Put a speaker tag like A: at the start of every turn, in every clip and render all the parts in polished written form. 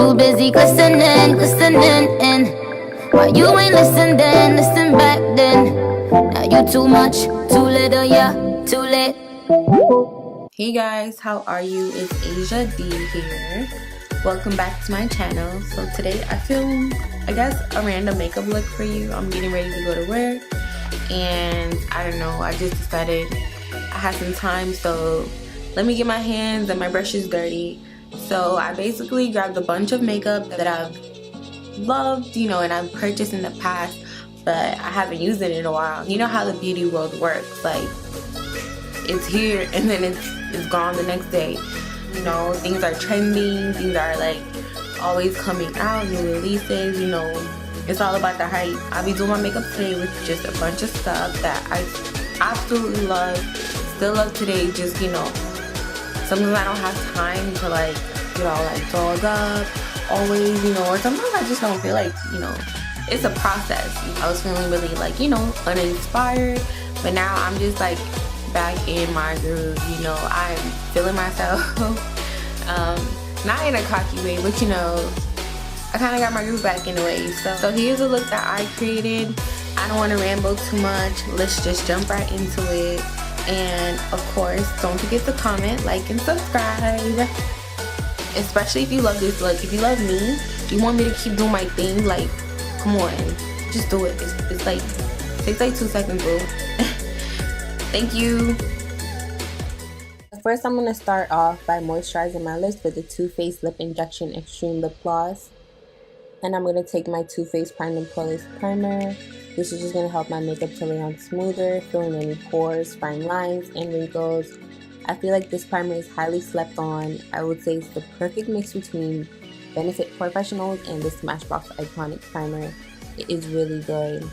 A: too busy glistening, glistening in. Why you ain't listen then, listen back then. Now you too much, too little, yeah, too late.
B: Hey guys, how are you? It's Asia D here. Welcome back to my channel. So today I filmed, I guess, a random makeup look for you. I'm getting ready to go to work and I don't know, I just decided I had some time, so let me get my hands and my brushes dirty. So I basically grabbed a bunch of makeup that I've loved, you know, and I've purchased in the past, but I haven't used it in a while. You know how the beauty world works, like it's here and then it's gone the next day. You know, things are trending, things are like always coming out, new releases, you know, it's all about the hype. I'll be doing my makeup today with just a bunch of stuff that I absolutely love, still love today. Just, you know, sometimes I don't have time to like, you know, like dolled up always, you know, or sometimes I just don't feel like, you know, it's a process. I was feeling really like, you know, uninspired, but now I'm just like back in my groove, you know, I'm feeling myself. Not in a cocky way, but you know, I kind of got my groove back in a way. So here's a look that I created. I don't want to ramble too much. Let's just jump right into it. And of course, don't forget to comment, like, and subscribe. Especially if you love this look. If you love me, you want me to keep doing my thing, like, come on, just do it. It's like, it takes like 2 seconds, boo. Thank you. First, I'm going to start off by moisturizing my lips with the Too Faced Lip Injection Extreme Lip Gloss. And I'm going to take my Too Faced Prime and Poreless Primer. This is just going to help my makeup to lay on smoother, fill in any pores, fine lines, and wrinkles. I feel like this primer is highly slept on. I would say it's the perfect mix between Benefit Professionals and the Smashbox Iconic Primer. It is really good.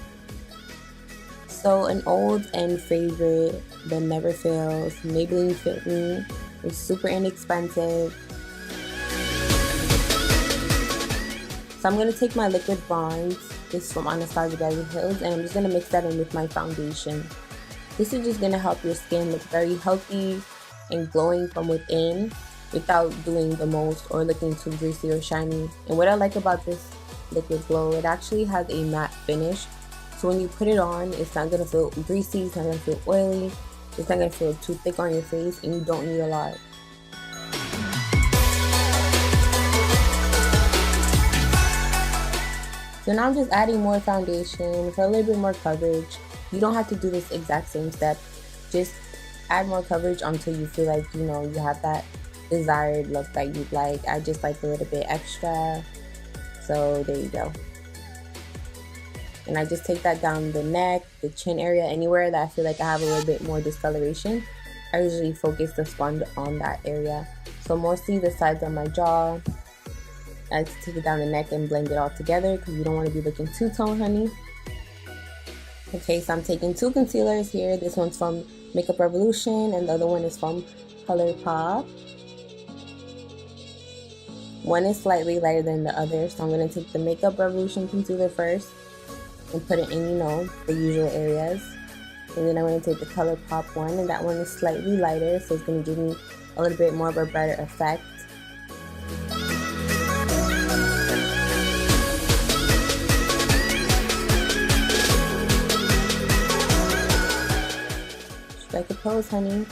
B: So an old and favorite that never fails, Maybelline Fit Me. It's super inexpensive. So I'm going to take my liquid bronze, this is from Anastasia Beverly Hills, and I'm just going to mix that in with my foundation. This is just going to help your skin look very healthy and glowing from within without doing the most or looking too greasy or shiny. And what I like about this liquid glow, it actually has a matte finish. So when you put it on, it's not going to feel greasy, it's not going to feel oily, it's not going to feel too thick on your face, and you don't need a lot. So now I'm just adding more foundation for a little bit more coverage. You don't have to do this exact same step. Just add more coverage until you feel like, you know, you have that desired look that you'd like. I just like a little bit extra. So there you go. And I just take that down the neck, the chin area, anywhere that I feel like I have a little bit more discoloration. I usually focus the sponge on that area. So mostly the sides of my jaw. I like to take it down the neck and blend it all together because you don't want to be looking two-tone, honey. Okay, so I'm taking two concealers here. This one's from Makeup Revolution and the other one is from Colourpop. One is slightly lighter than the other, so I'm going to take the Makeup Revolution concealer first and put it in, you know, the usual areas. And then I'm going to take the Colourpop one, and that one is slightly lighter, so it's going to give me a little bit more of a brighter effect. Like a pose, honey.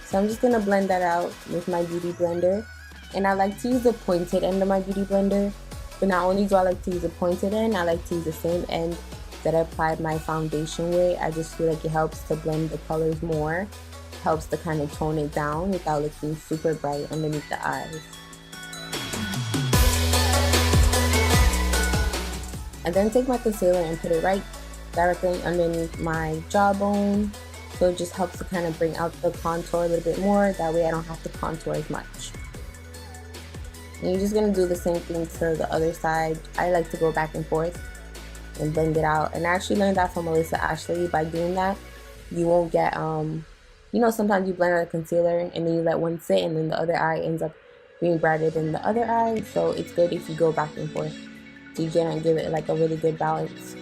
B: So I'm just gonna blend that out with my beauty blender, and I like to use the pointed end of my beauty blender. But not only do I like to use the pointed end, I like to use the same end that I applied my foundation with. I just feel like it helps to blend the colors more, helps to kind of tone it down without looking super bright underneath the eyes. I then take my concealer and put it right directly underneath my jawbone. So it just helps to kind of bring out the contour a little bit more. That way I don't have to contour as much. And you're just going to do the same thing to the other side. I like to go back and forth and blend it out. And I actually learned that from Melissa Ashley. By doing that, you won't get, you know, sometimes you blend out a concealer and then you let one sit and then the other eye ends up being brighter than the other eye. So it's good if you go back and forth. So you can give it like a really good balance.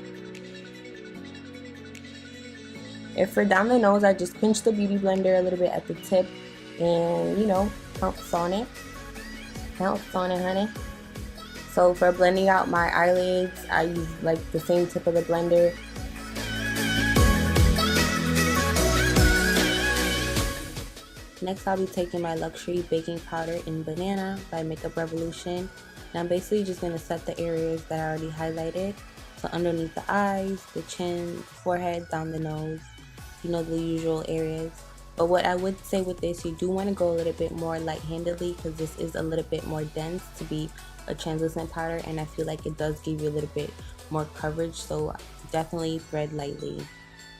B: If for down the nose, I just pinch the beauty blender a little bit at the tip and, you know, pounce on it. Counts on it, honey. So for blending out my eyelids, I use like the same tip of the blender. Next, I'll be taking my Luxury Baking Powder in Banana by Makeup Revolution. And I'm basically just going to set the areas that I already highlighted. So underneath the eyes, the chin, the forehead, down the nose, you know, the usual areas. But what I would say with this, you do want to go a little bit more light-handedly because this is a little bit more dense to be a translucent powder, and I feel like it does give you a little bit more coverage, so definitely thread lightly.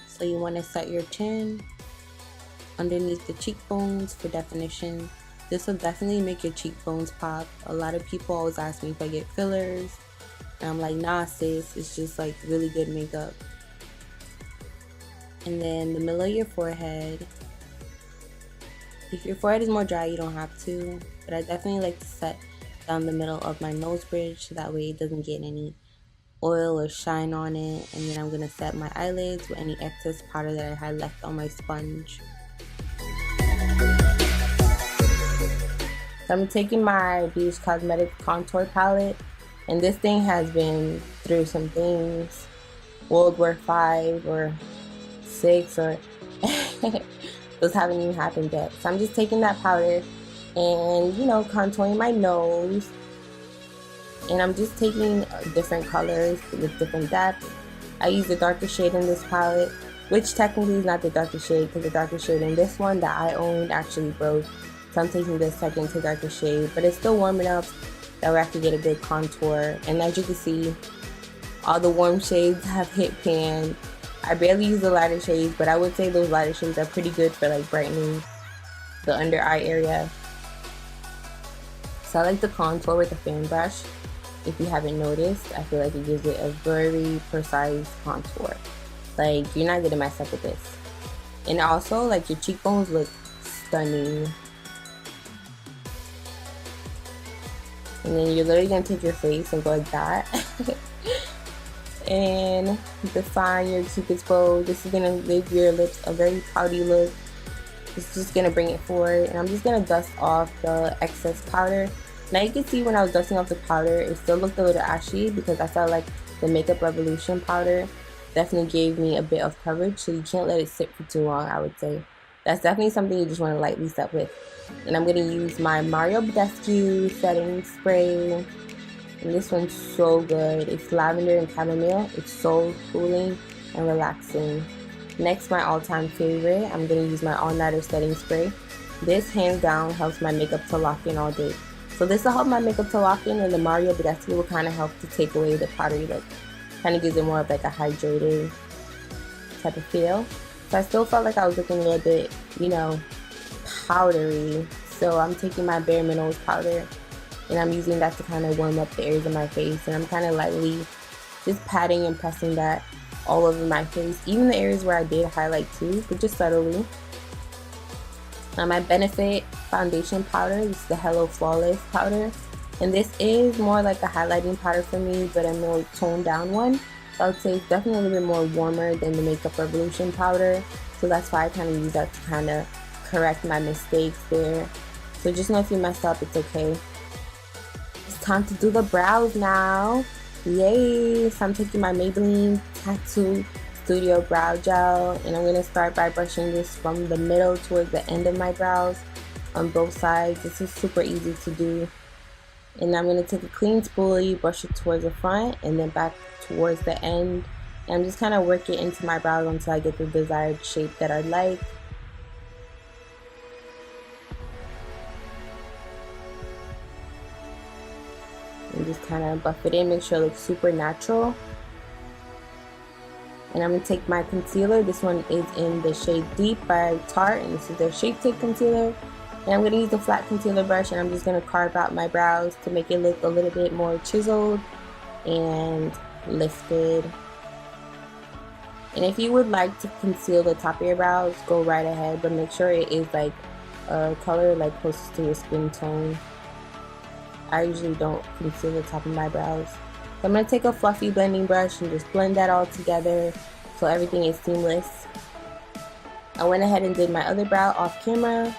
B: So you want to set your chin underneath the cheekbones for definition. This will definitely make your cheekbones pop. A lot of people always ask me if I get fillers, and I'm like, nah sis, it's just like really good makeup. And then the middle of your forehead. If your forehead is more dry, you don't have to, but I definitely like to set down the middle of my nose bridge so that way it doesn't get any oil or shine on it. And then I'm going to set my eyelids with any excess powder that I had left on my sponge. So I'm taking my BHcosmetics contour palette, and this thing has been through some things, World War 5 or 6 or those haven't even happened yet. So I'm just taking that powder and, you know, contouring my nose, and I'm just taking different colors with different depths. I use the darker shade in this palette, which technically is not the darker shade because the darker shade in this one that I owned actually broke. So I'm taking this second to darker shade, but it's still warm enough that we have to get a good contour. And as you can see, all the warm shades have hit pan. I barely use the lighter shades, but I would say those lighter shades are pretty good for like brightening the under eye area. So I like to contour with a fan brush. If you haven't noticed, I feel like it gives it a very precise contour. Like, you're not gonna mess up with this. And also, like, your cheekbones look stunning. And then you're literally gonna take your face and go like that. And define your cupid's bow. This is gonna give your lips a very pouty look. It's just gonna bring it forward. And I'm just gonna dust off the excess powder. Now you can see when I was dusting off the powder, it still looked a little ashy because I felt like the Makeup Revolution powder definitely gave me a bit of coverage, so you can't let it sit for too long, I would say. That's definitely something you just want to lightly set with. And I'm going to use my Badescu setting spray. And this one's so good. It's lavender and chamomile. It's so cooling and relaxing. Next, my all-time favorite, I'm going to use my all-nighter setting spray. This hands down helps my makeup to lock in all day. So this will help my makeup to lock in, and the Badescu will kind of help to take away the powdery look. Kind of gives it more of like a hydrated type of feel. So I still felt like I was looking a little bit, you know, powdery. So I'm taking my Bare Minerals powder, and I'm using that to kind of warm up the areas of my face. And I'm kind of lightly just patting and pressing that all over my face, even the areas where I did highlight too, but just subtly. Now my Benefit foundation powder, this is the Hello Flawless powder, and this is more like a highlighting powder for me, but a more toned down one. So I would say it's definitely a little bit more warmer than the Makeup Revolution powder, so that's why I kind of use that to kind of correct my mistakes there. So just know if you mess up, it's okay. It's time to do the brows now. Yay! So I'm taking my Maybelline Tattoo Studio Brow Gel, and I'm going to start by brushing this from the middle towards the end of my brows on both sides. This is super easy to do. And I'm going to take a clean spoolie, brush it towards the front and then back towards the end. And I'm just kind of work it into my brows until I get the desired shape that I like. And just kind of buff it in, make sure it looks super natural. And I'm going to take my concealer. This one is in the shade Deep by Tarte, and this is their Shape Tape Concealer. And I'm going to use the flat concealer brush, and I'm just going to carve out my brows to make it look a little bit more chiseled and lifted. And if you would like to conceal the top of your brows, go right ahead, but make sure it is like a color like closest to your skin tone. I usually don't conceal the top of my brows. So I'm going to take a fluffy blending brush and just blend that all together so everything is seamless. I went ahead and did my other brow off camera.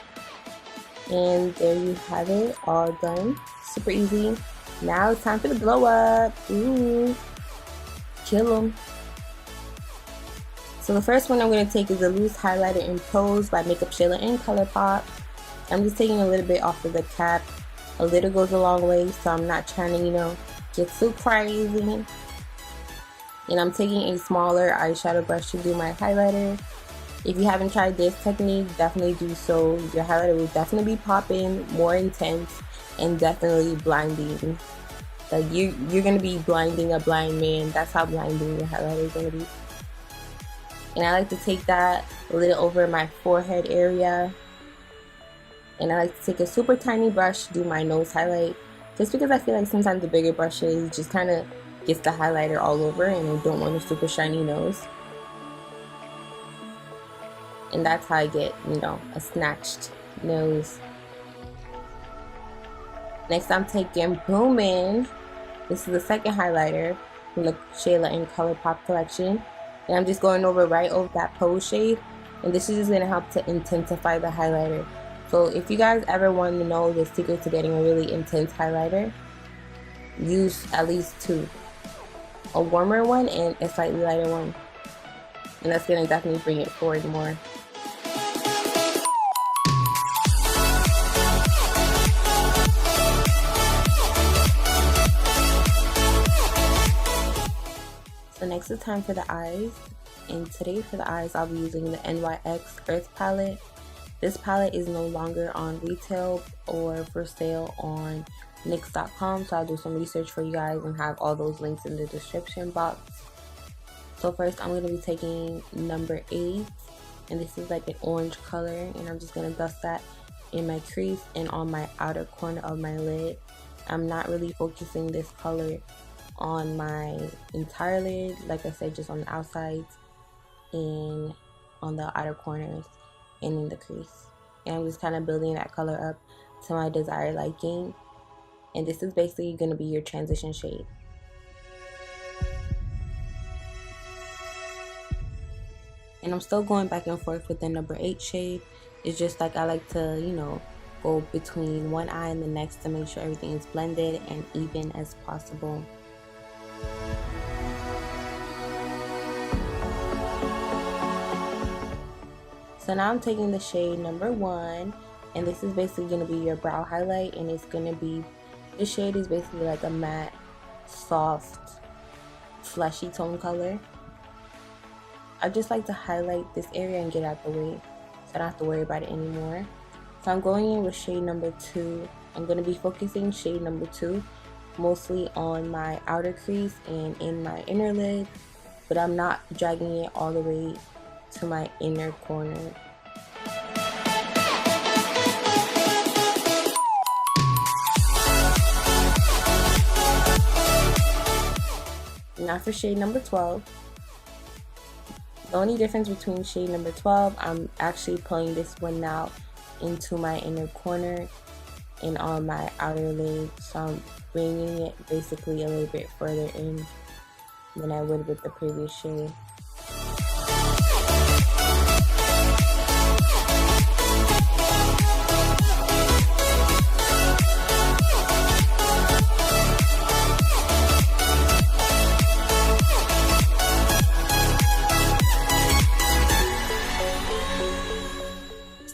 B: And there you have it, all done. Super easy. Now it's time for the glow up. Ooh, kill 'em. So the first one I'm going to take is the Loose Highlighter in Pose by Makeup Shayla in Colourpop. I'm just taking a little bit off of the cap. A little goes a long way, so I'm not trying to, you know, get too crazy. And I'm taking a smaller eyeshadow brush to do my highlighter. If you haven't tried this technique, definitely do so. Your highlighter will definitely be popping, more intense, and definitely blinding. Like you're gonna be blinding a blind man. That's how blinding your highlighter is gonna be. And I like to take that a little over my forehead area. And I like to take a super tiny brush to do my nose highlight. Just because I feel like sometimes the bigger brushes just kind of gets the highlighter all over and I don't want a super shiny nose. And that's how I get, you know, a snatched nose. Next I'm taking Booming. This is the second highlighter from the Shayla in Colourpop collection. And I'm just going over right over that Pose shade. And this is just going to help to intensify the highlighter. So if you guys ever want to know the secret to getting a really intense highlighter, use at least two. A warmer one and a slightly lighter one. And that's going to definitely bring it forward more. So next is time for the eyes. And today for the eyes, I'll be using the NYX Earth palette. This palette is no longer on retail or for sale on NYX.com, so I'll do some research for you guys and have all those links in the description box. So first I'm going to be taking number 8, and this is like an orange color, and I'm just going to dust that in my crease and on my outer corner of my lid. I'm not really focusing this color on my entire lid, like I said, just on the outsides and on the outer corners and in the crease. And I'm just kind of building that color up to my desired liking. And this is basically going to be your transition shade. And I'm still going back and forth with the number 8 shade. It's just like I like to, you know, go between one eye and the next to make sure everything is blended and even as possible. So now I'm taking the shade number 1, and this is basically going to be your brow highlight, and it's going to be, this shade is basically like a matte, soft, fleshy tone color. I just like to highlight this area and get out the way so I don't have to worry about it anymore. So I'm going in with shade number 2. I'm going to be focusing shade number 2 mostly on my outer crease and in my inner lid, but I'm not dragging it all the way to my inner corner. Now for shade number 12. The only difference between shade number 12, I'm actually pulling this one now into my inner corner and on my outer lid, so I'm bringing it basically a little bit further in than I would with the previous shade.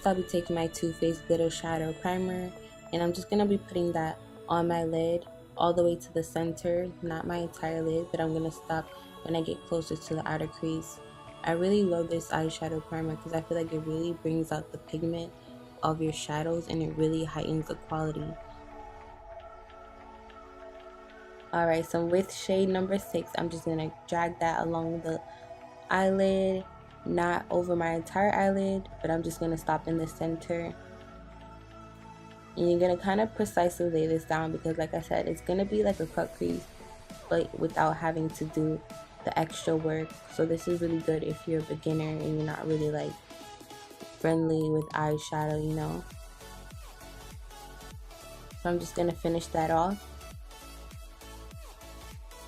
B: I'll be taking my Too Faced Glitter Shadow Primer, and I'm just going to be putting that on my lid all the way to the center, not my entire lid, but I'm going to stop when I get closer to the outer crease. I really love this eyeshadow primer because I feel like it really brings out the pigment of your shadows and it really heightens the quality. Alright, so with shade number 6, I'm just going to drag that along the eyelid, not over my entire eyelid, but I'm just going to stop in the center. And you're going to kind of precisely lay this down because like I said, it's going to be like a cut crease, but without having to do the extra work. So this is really good if you're a beginner and you're not really like friendly with eyeshadow, you know. So I'm just going to finish that off.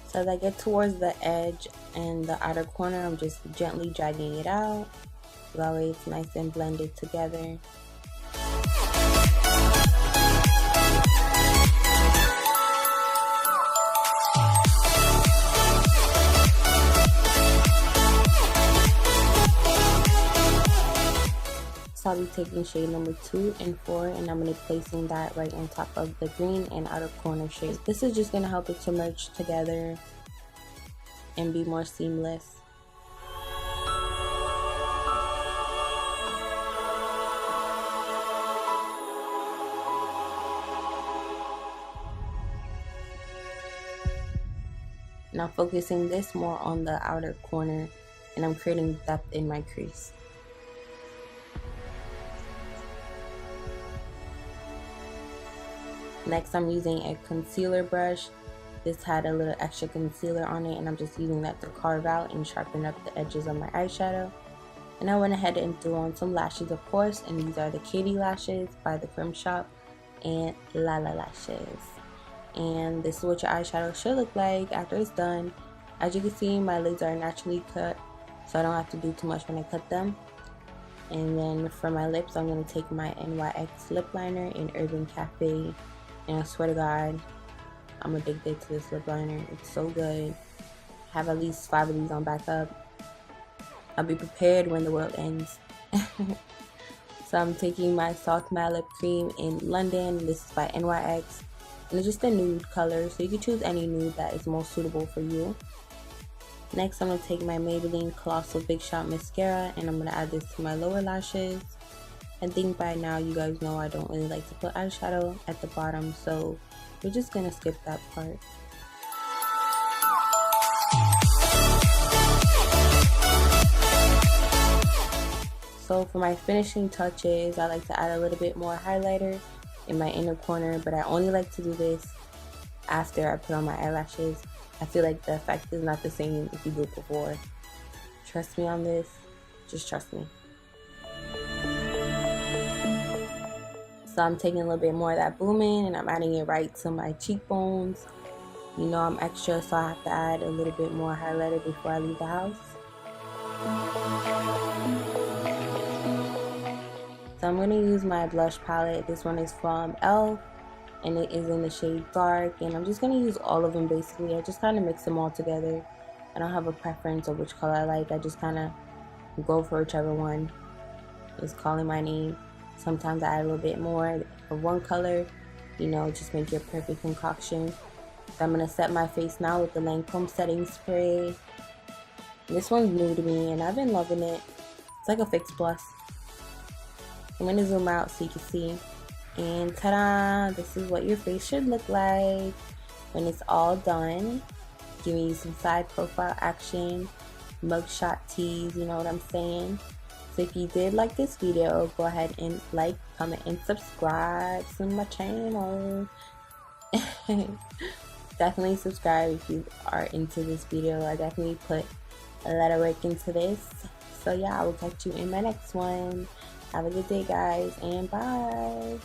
B: So as I get towards the edge and the outer corner, I'm just gently dragging it out. So that way it's nice and blended together. I'll be taking shade number 2 and 4, and I'm going to be placing that right on top of the green and outer corner shade. This is just going to help it to merge together and be more seamless. Now focusing this more on the outer corner, and I'm creating depth in my crease. Next, I'm using a concealer brush. This had a little extra concealer on it, and I'm just using that to carve out and sharpen up the edges of my eyeshadow. And I went ahead and threw on some lashes, of course, and these are the Katie lashes by the Creme Shop and Lala lashes. And this is what your eyeshadow should look like after it's done. As you can see, my lids are naturally cut, so I don't have to do too much when I cut them. And then for my lips, I'm going to take my NYX lip liner in Urban Cafe, and I swear to God, I'm addicted to this lip liner. It's so good. I have at least 5 of these on backup. I'll be prepared when the world ends. So I'm taking my Soft Matte Lip Cream in London. This is by NYX. And it's just a nude color, so you can choose any nude that is most suitable for you. Next, I'm going to take my Maybelline Colossal Big Shot Mascara, and I'm going to add this to my lower lashes. I think by now you guys know I don't really like to put eyeshadow at the bottom, so we're just going to skip that part. So for my finishing touches, I like to add a little bit more highlighter in my inner corner, but I only like to do this after I put on my eyelashes. I feel like the effect is not the same if you do it before. Trust me on this, just trust me. So I'm taking a little bit more of that booming and I'm adding it right to my cheekbones. You know I'm extra, so I have to add a little bit more highlighter before I leave the house. So I'm going to use my blush palette. This one is from e.l.f. and it is in the shade Dark, and I'm just going to use all of them basically. I just kind of mix them all together. I don't have a preference of which color I like. I just kind of go for whichever one is calling my name. Sometimes I add a little bit more of one color, you know, just make your perfect concoction. So I'm going to set my face now with the Lancome setting spray. This one's new to me and I've been loving it. It's like a Fix Plus. I'm going to zoom out so you can see. And ta-da! This is what your face should look like when it's all done. Giving you some side profile action, mugshot tease, you know what I'm saying? So if you did like this video, go ahead and like, comment, and subscribe to my channel. Definitely subscribe if you are into this video. I definitely put a lot of work into this. So yeah, I will catch you in my next one. Have a good day, guys, and bye.